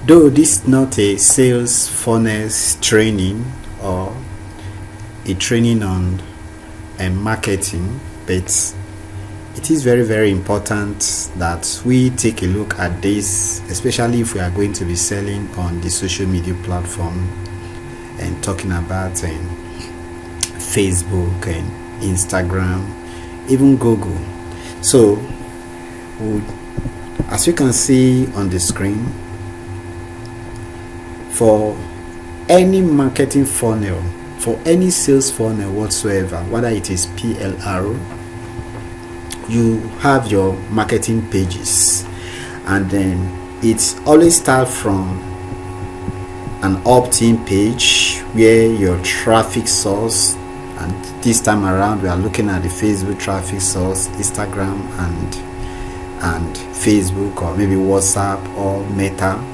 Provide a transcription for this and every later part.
Though this is not a sales funnels training or a training on marketing, but it is very, very important that we take a look at this, especially if we are going to be selling on the social media platform and talking about Facebook and Instagram, even Google. So, as you can see on the screen, for any marketing funnel, for any sales funnel whatsoever, whether it is PLR, you have your marketing pages, and then it's always start from an opt-in page where your traffic source, and this time around we are looking at the Facebook traffic source, Instagram and Facebook, or maybe WhatsApp or Meta.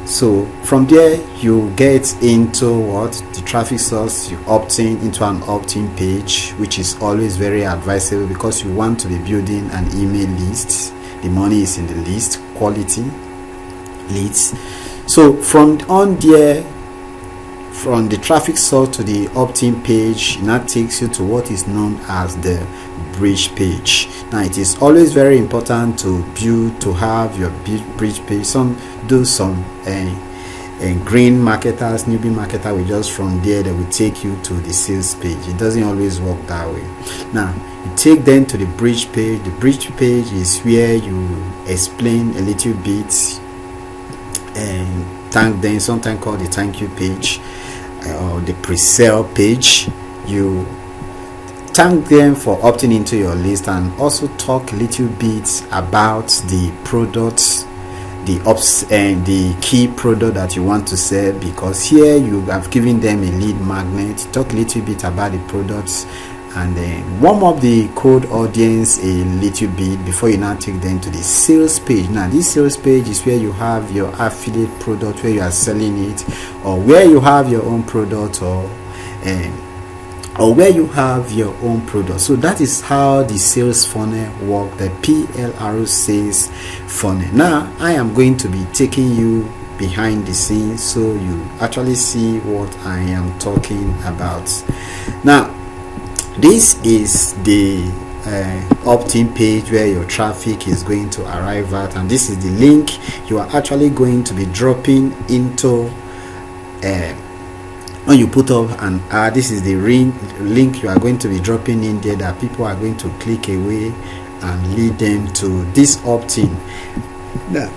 So from there you get into what the traffic source, you opt in into an opt-in page, which is always very advisable because you want to be building an email list. The money is in the list, quality leads. So from on there, from the traffic source to the opt-in page, now takes you to what is known as the bridge page. Now it is always very important to have your bridge page. Some green marketers, newbie marketer will just from there they will take you to the sales page. It doesn't always work that way. Now you take them to the bridge page. The bridge page is where you explain a little bit and thank them, sometimes called the thank you page or the pre-sale page. You thank them for opting into your list and also talk a little bit about the products, the key product that you want to sell, because here you have given them a lead magnet. Talk a little bit about the products and then warm up the cold audience a little bit before you now take them to the sales page. Now this sales page is where you have your affiliate product, where you are selling it, or where you have your own product, or where you have your own product. So that is how the sales funnel work, the PLR sales funnel. Now I am going to be taking you behind the scenes so you actually see what I am talking about. Now this is the opt-in page where your traffic is going to arrive at, and this is the link you are actually going to be dropping into when you put up an ad. This is the link you are going to be dropping in there that people are going to click away and lead them to this opt-in. Now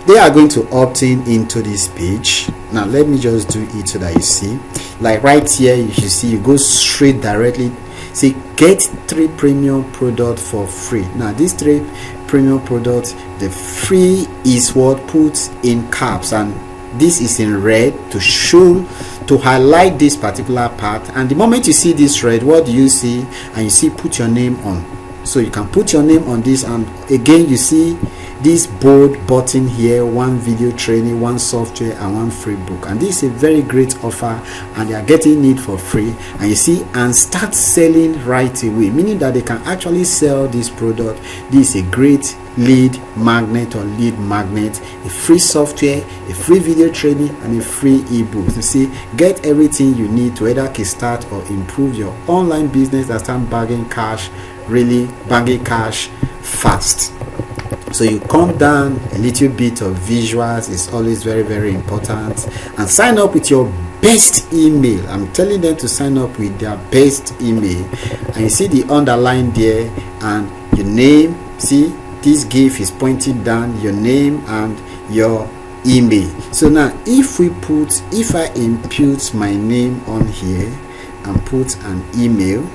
they are going to opt in into this page. Now let me just do it so that you see, like right here you should see you go straight directly. See, get 3 premium products for free. Now these 3 premium products, the free is what puts in caps, and this is in red to highlight this particular part. And the moment you see this red, what do you see? And you see put your name on. So you can put your name on this, and again you see this bold button here, 1 video training, 1 software and 1 free book. And this is a very great offer, and they are getting it for free. And you see, and start selling right away, meaning that they can actually sell this product. This is a great lead magnet or lead magnet, a free software, a free video training, and a free ebook. You see, get everything you need to either kickstart or improve your online business and start bagging cash, really bagging cash fast. So you come down, a little bit of visuals is always very, very important, and sign up with your best email. I'm telling them to sign up with their best email, and you see the underline there and your name. See, this GIF is pointing down your name and your email. So now if I input my name on here and put an email,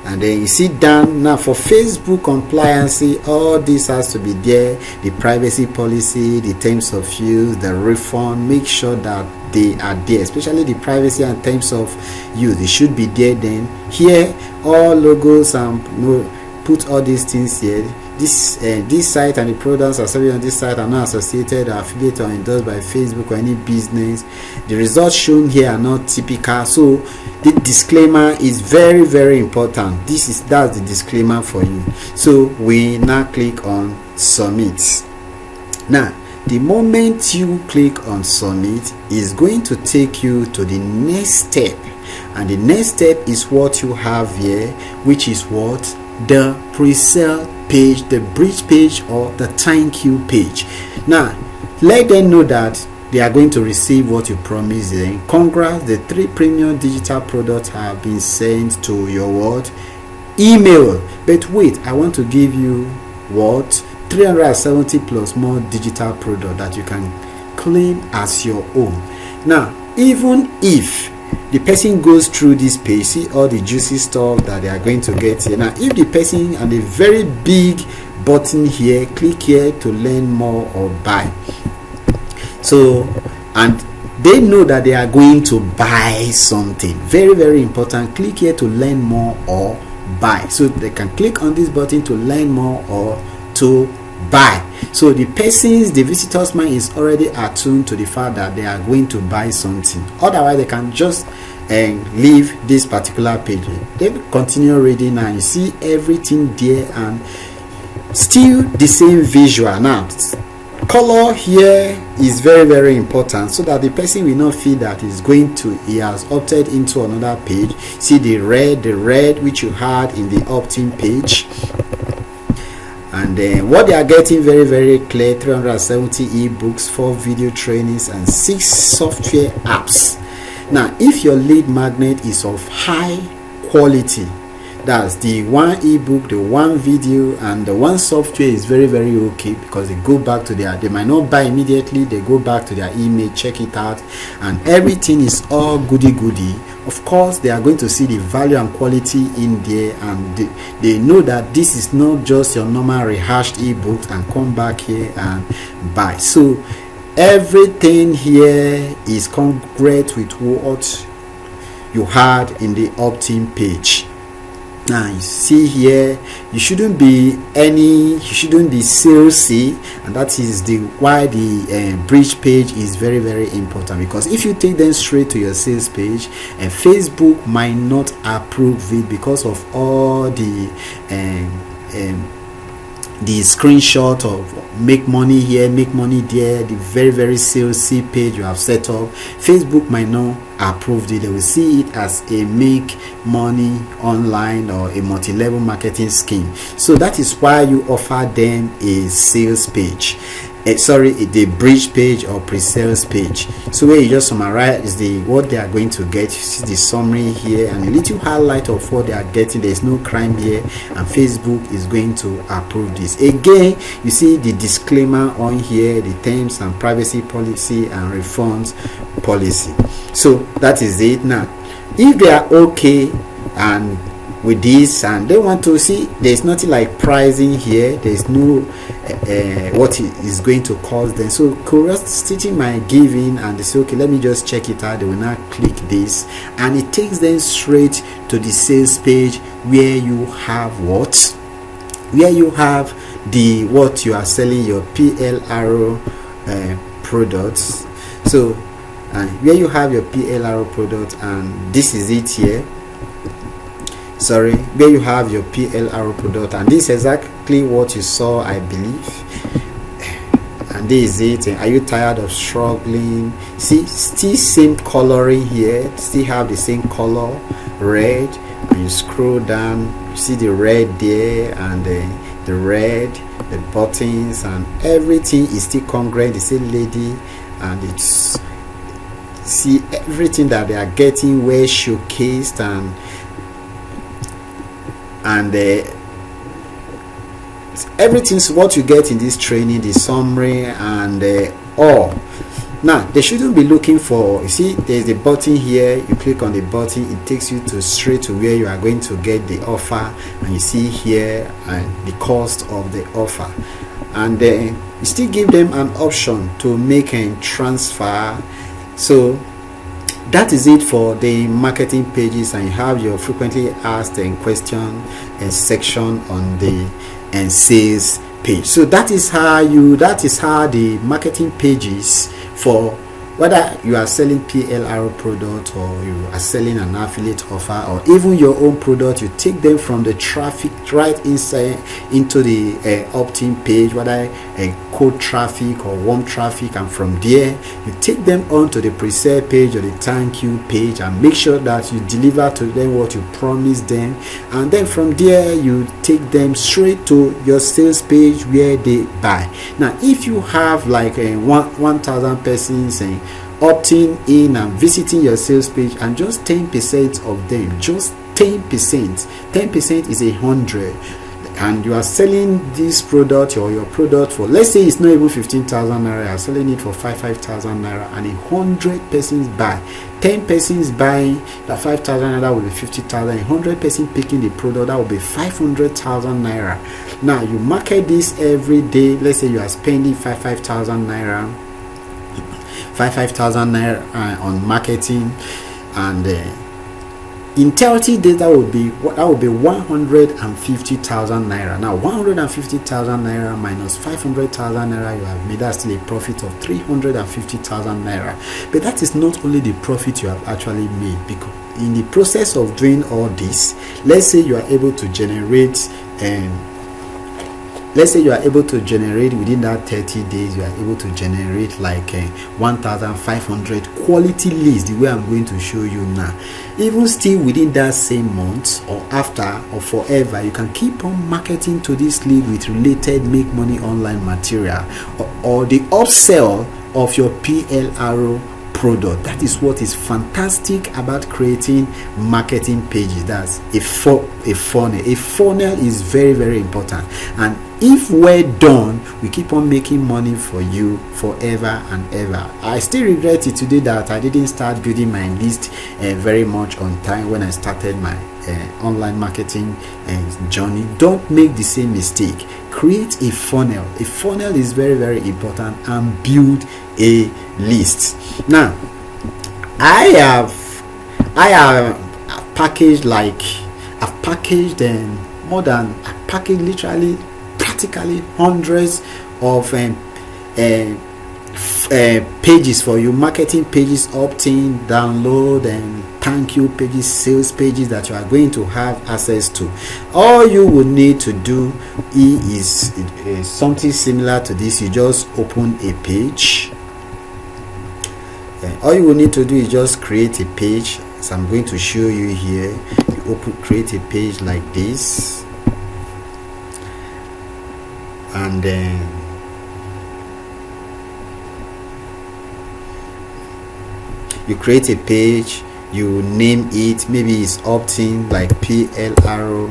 and then you see down now for Facebook compliance, all this has to be there, the privacy policy, the terms of use, the refund. Make sure that they are there, especially the privacy and terms of use. They should be there. Then here all logos and put all these things here. this site and the products are selling on this site are not associated or affiliated or endorsed by Facebook or any business. The results shown here are not typical. So the disclaimer is very, very important. That's the disclaimer for you. So we now click on submit. Now the moment you click on submit, is going to take you to the next step, and the next step is what you have here, which is what? The pre-sale page, the bridge page, or the thank you page. Now let them know that they are going to receive what you promised them. Congrats, the 3 premium digital products have been sent to your what? Email. But wait, I want to give you what? 370 plus more digital product that you can claim as your own. Now even if the person goes through this page, see all the juicy stuff that they are going to get here. Now if the person, and a very big button here, click here to learn more or buy. So, and they know that they are going to buy something. Very, very important. Click here to learn more or buy. So they can click on this button to learn more or to buy. So the visitors mind is already attuned to the fact that they are going to buy something. Otherwise they can just leave this particular page. They continue reading and you see everything there, and still the same visual. Now color here is very, very important, so that the person will not feel that he has opted into another page. See the red which you had in the opt-in page. And then what they are getting, very, very clear: 370 ebooks, 4 video trainings, and 6 software apps. Now if your lead magnet is of high quality, that's the 1 ebook, the 1 video, and the 1 software, is very, very okay, because they go back to they might not buy immediately, they go back to their email, check it out, and everything is all goody. Of course they are going to see the value and quality in there, and they know that this is not just your normal rehashed ebooks, and come back here and buy. So everything here is congruent with what you had in the opt-in page. Now you see here, you shouldn't be salesy, and that is why the bridge page is very, very important, because if you take them straight to your sales page, and Facebook might not approve it because of all the screenshot of make money here, make money there, the very, very salesy page you have set up. Facebook might not approve it. They will see it as a make money online or a multi-level marketing scheme. So that is why you offer them a sales page, the bridge page or pre-sales page. So where you just summarize what they are going to get. You see the summary here and a little highlight of what they are getting. There is no crime here, and Facebook is going to approve this. Again, you see the disclaimer on here, the terms and privacy policy and refunds policy. So that is it. Now if they are okay and with this, and they want to see, there's nothing like pricing here, there's no what it is going to cost them. So curiosity might give in, and they say, okay, let me just check it out. They will now click this, and it takes them straight to the sales page, where you have what you are selling, your PLR products. So where you have your PLR product, and this is it here. Where you have your PLR product, and this is exactly what you saw, I believe. And this is it. Are you tired of struggling? See, still same coloring here, still have the same color, red. And you scroll down, you see the red there, and the red, the buttons, and everything is still congruent. The same lady, and it's see everything that they are getting were showcased, and everything's what you get in this training, the summary and all. Now they shouldn't be looking for, you see there's the button here, you click on the button, it takes you to straight to where you are going to get the offer, and you see here and the cost of the offer, and you still give them an option to make a transfer. So that is it for the marketing pages, and you have your frequently asked question section on the and sales page. So that is how the marketing pages for whether you are selling PLR product or you are selling an affiliate offer or even your own product, you take them from the traffic right inside into the opt-in page, whether cold traffic or warm traffic, and from there you take them onto the pre-sale page or the thank you page and make sure that you deliver to them what you promised them, and then from there you take them straight to your sales page where they buy. Now if you have like 1,000 persons opting in and visiting your sales page, and just 10% of them, just 10% is 100, and you are selling this product or your product for, let's say it's not even 15,000 naira, you are selling it for 5,000 naira, and 100 persons buy. 10 persons buying, that 5,000 naira will be 50,000. 100 persons picking the product, that will be 500,000 naira. Now you market this every day. Let's say you are spending 5,000 naira on marketing, and in 30 days that would be 150,000 naira. Now 150,000 naira minus 500,000 naira, you have made that still a profit of 350,000 naira. But that is not only the profit you have actually made, because in the process of doing all this, let's say you are able to generate within that 30 days, you are able to generate like 1,500 quality leads, the way I'm going to show you now. Even still within that same month or after or forever, you can keep on marketing to this lead with related make money online material or the upsell of your PLR product. That is what is fantastic about creating marketing pages. That's a funnel. A funnel is very, very important, and if we're done, we keep on making money for you forever and ever. I still regret it today that I didn't start building my list very much on time when I started my online marketing journey. Don't make the same mistake. Create a funnel. A funnel is very, very important, and build a list. Now I have packaged literally practically hundreds of pages for you, marketing pages, opt-in, download, and thank you pages, sales pages that you are going to have access to. All you will need to do is something similar to this. You just open a page. All you will need to do is just create a page, as I'm going to show you here. You create a page like this, and then you create a page, you name it, maybe it's opt-in, like PLR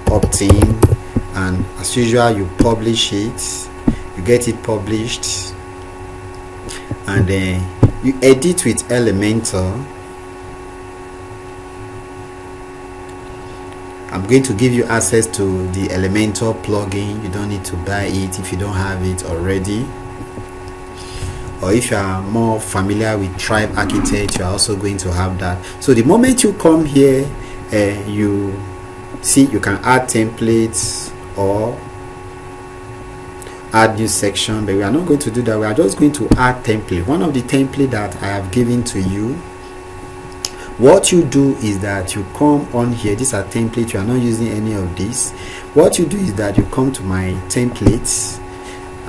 opt-in, and as usual you publish it, you get it published, and then you edit with Elementor. I'm going to give you access to the Elementor plugin. You don't need to buy it if you don't have it already, or if you are more familiar with Tribe Architect, you are also going to have that. So the moment you come here, you see you can add templates or add new section, but we are not going to do that. We are just going to add template. One of the template that I have given to you, what you do is that you come on here. These are templates. You are not using any of this. What you do is that you come to my templates,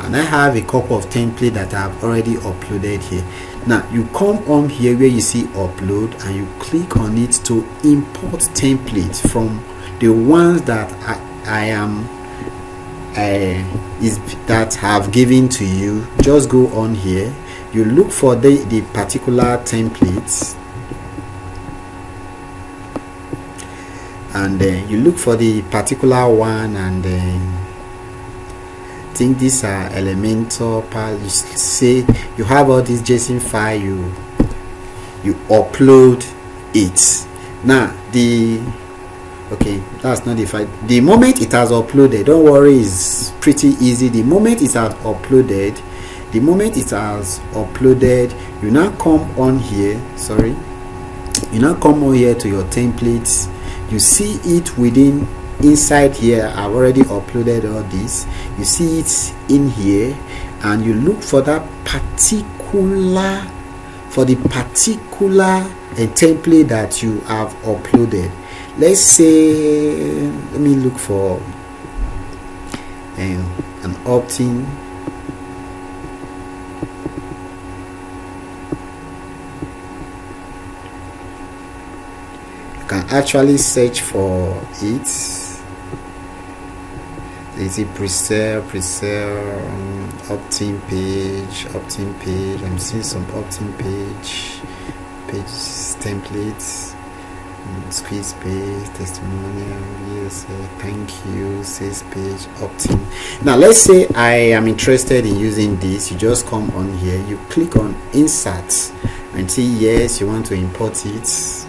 and I have a couple of templates that I have already uploaded here. Now you come on here where you see upload, and you click on it to import templates from the ones that that have given to you. Just go on here, you look for the particular templates, and then you look for the particular one, and then I think these are Elementor part. You say you have all this JSON file, you upload it. Now okay, that's not the file. The moment it has uploaded, don't worry, it's pretty easy. The moment it has uploaded, you now come on here, you now come on here to your templates. You see it within inside here. I've already uploaded all this. You see it in here, and you look for that particular template that you have uploaded. Let's say, let me look for an opt-in. You can actually search for it. Is it pre-sale, opt-in page. I'm seeing some opt-in page templates, squeeze page, testimonial, yes, thank you, sales page, opt-in. Now let's say I am interested in using this. You just come on here, you click on insert and see yes, you want to import it.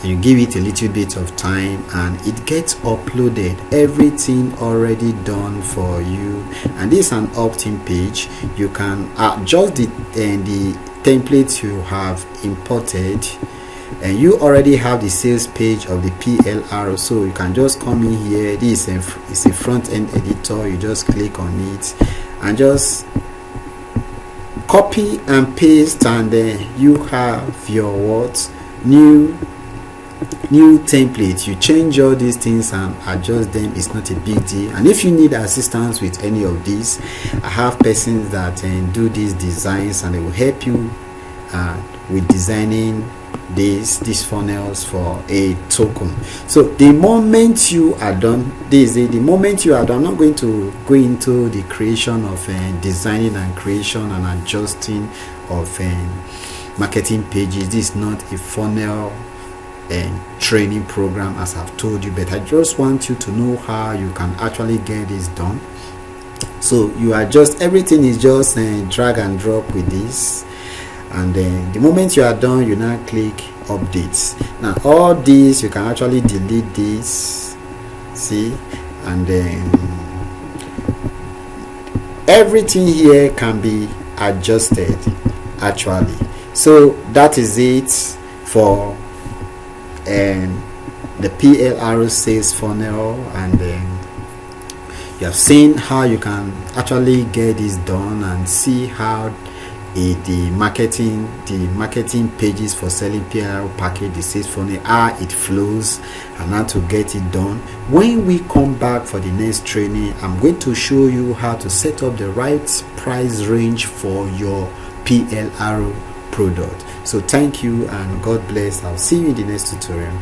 You give it a little bit of time and it gets uploaded, everything already done for you. And this is an opt-in page. You can adjust the template you have imported, and you already have the sales page of the PLR, so you can just come in here. This is a front-end editor. You just click on it and just copy and paste, and then you have your new template. You change all these things and adjust them. It's not a big deal. And if you need assistance with any of these, I have persons that do these designs, and they will help you with designing these funnels for a token. So the moment you are done, I'm not going to go into the creation of designing and creation and adjusting of marketing pages. This is not a funnel and training program, as I've told you, but I just want you to know how you can actually get this done. So you adjust, everything is just drag and drop with this, and then the moment you are done, you now click updates. Now all these, you can actually delete this, see, and then everything here can be adjusted actually. So that is it for the PLR sales funnel, and then you have seen how you can actually get this done and see how the marketing pages for selling PLR package, the sales funnel, how it flows and how to get it done. When we come back for the next training, I'm going to show you how to set up the right price range for your PLR product. So thank you and God bless. I'll see you in the next tutorial.